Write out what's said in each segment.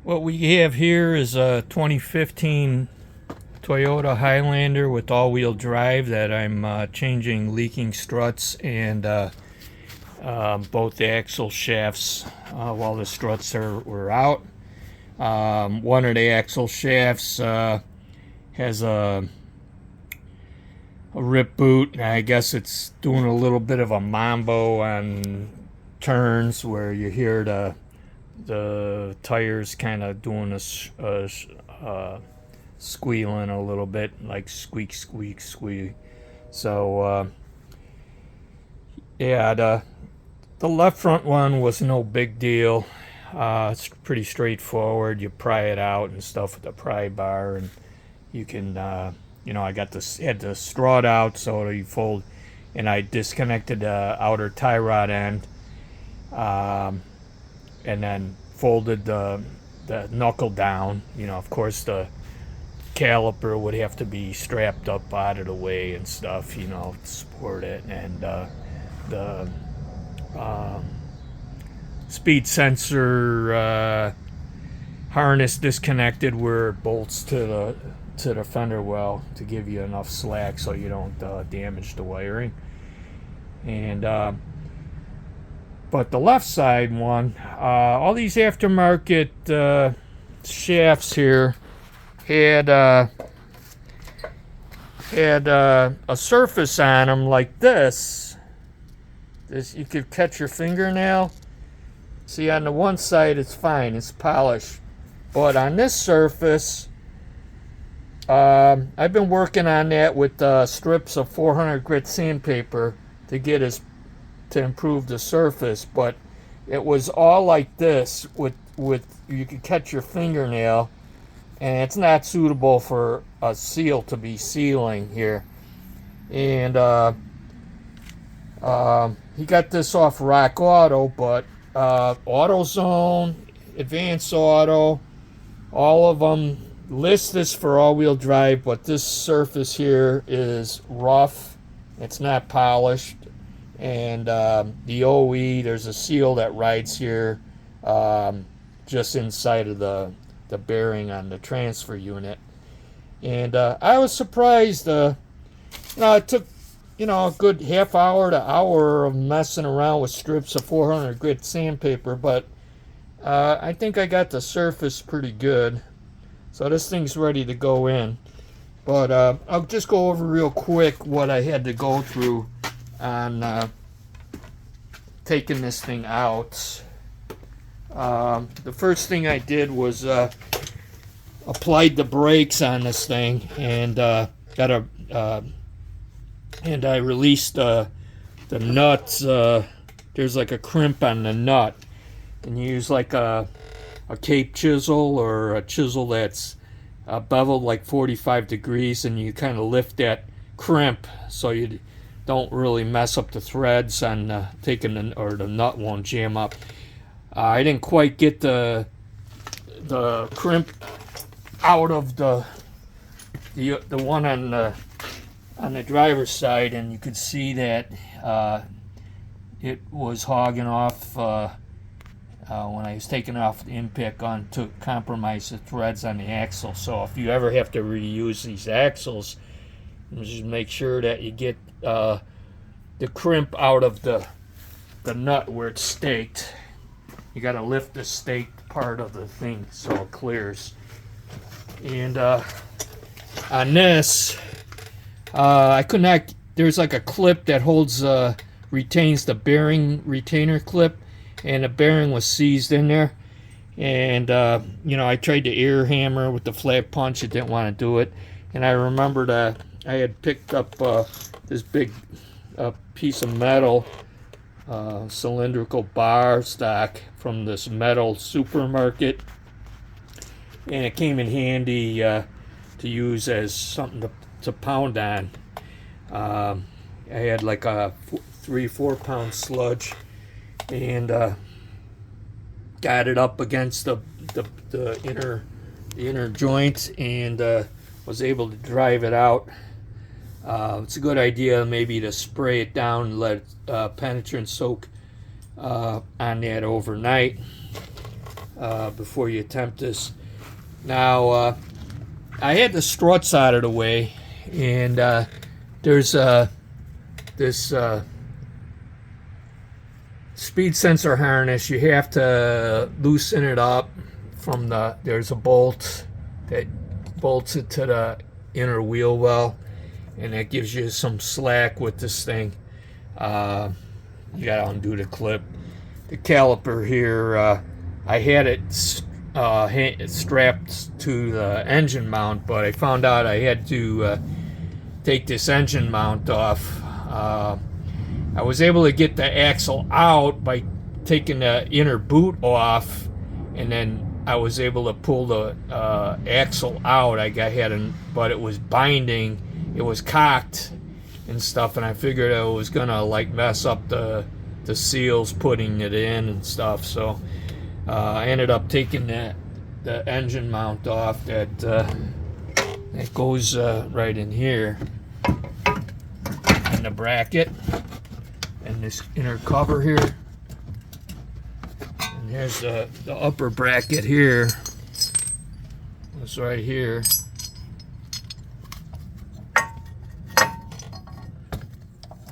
What we have here is a 2015 Toyota Highlander with all-wheel drive that I'm changing leaking struts and both the axle shafts while the struts were out. One of the axle shafts has a rip boot. I guess it's doing a little bit of a mambo on turns where you hear the tires kind of doing a squealing a little bit, like squeak, squeak, squeak. So yeah, the left front one was no big deal. It's pretty straightforward. You pry it out and stuff with the pry bar, and you can, I got this, had the straw out so you fold, and I disconnected the outer tie rod end, and then folded the knuckle down. Of course, the caliper would have to be strapped up out of the way and stuff, to support it, and the speed sensor harness disconnected where it bolts to the fender well to give you enough slack so you don't damage the wiring. And but the left side one, all these aftermarket shafts here had a surface on them like this. You could catch your fingernail. See, on the one side it's fine, it's polished, but on this surface, I've been working on that with strips of 400 grit sandpaper to improve the surface, but it was all like this with you could catch your fingernail, and it's not suitable for a seal to be sealing here. And he got this off Rock Auto, but AutoZone, Advance Auto, all of them list this for all-wheel drive, but this surface here is rough. It's not polished. And the OE, there's a seal that rides here just inside of the bearing on the transfer unit. And I was surprised. It took a good half hour to hour of messing around with strips of 400 grit sandpaper, but I think I got the surface pretty good. So this thing's ready to go in. But I'll just go over real quick what I had to go through on taking this thing out. The first thing I did was applied the brakes on this thing, and and I released the nuts. There's like a crimp on the nut, and you use like a cape chisel or a chisel that's beveled like 45 degrees, and you kind of lift that crimp so you don't really mess up the threads on or the nut won't jam up. I didn't quite get the crimp out of the one on the driver's side, and you could see that it was hogging off when I was taking off the in-pick on to compromise the threads on the axle. So if you ever have to reuse these axles, just make sure that you get the crimp out of the nut where it's staked. You got to lift the staked part of the thing so it clears. And on this, I could not. There's like a clip that holds retains the bearing retainer clip, and the bearing was seized in there. And I tried to air hammer with the flat punch. It didn't want to do it. And I remembered I had picked up this big piece of metal, cylindrical bar stock from this metal supermarket, and it came in handy to use as something to pound on. I had like a 3-4 pound sludge, and got it up against the inner joint, and was able to drive it out. It's a good idea maybe to spray it down and let penetrant soak on that overnight. before you attempt this. Now, I had the struts out of the way, and there's this speed sensor harness. You have to loosen it up from there's a bolt that bolts it to the inner wheel well, and that gives you some slack with this thing. You gotta undo the clip. The caliper here, I had it strapped to the engine mount, but I found out I had to take this engine mount off. I was able to get the axle out by taking the inner boot off, and then I was able to pull the axle out. But it was binding. It was cocked and stuff, and I figured I was gonna like mess up the seals putting it in and stuff. So I ended up taking the engine mount off that goes right in here, and the bracket, and this inner cover here, and here's the upper bracket here. It's right here.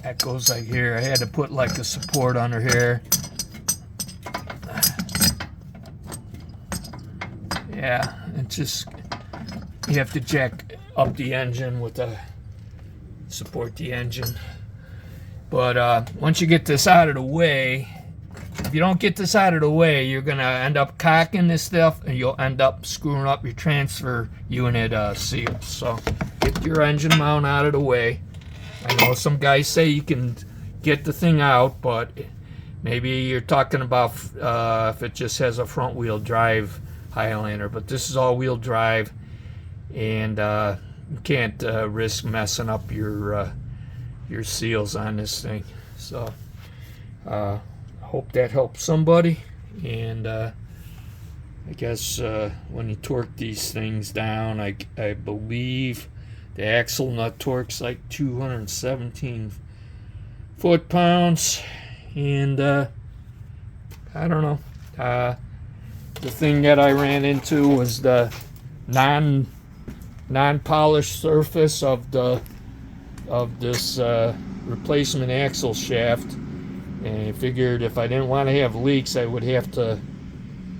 That goes like here. I had to put like a support under here. Yeah, it's just, you have to jack up the engine with the support the engine. But once you get this out of the way, if you don't get this out of the way, you're gonna end up cocking this stuff, and you'll end up screwing up your transfer unit seals. So get your engine mount out of the way. I know some guys say you can get the thing out, but maybe you're talking about if it just has a front wheel drive Highlander, but this is all wheel drive, and you can't risk messing up your seals on this thing. So hope that helps somebody. And I guess when you torque these things down, I believe the axle nut torque's like 217 foot-pounds, and I don't know. The thing that I ran into was the non-polished surface of this replacement axle shaft, and I figured if I didn't want to have leaks, I would have to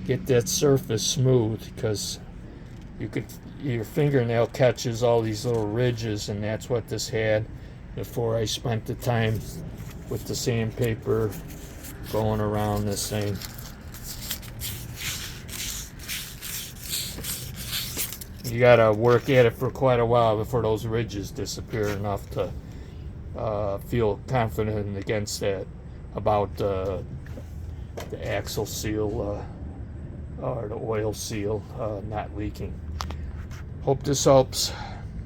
get that surface smooth, because your fingernail catches all these little ridges, and that's what this had before I spent the time with the sandpaper going around this thing. You gotta work at it for quite a while before those ridges disappear enough to feel confident against that, about the axle seal or the oil seal not leaking. Hope this helps.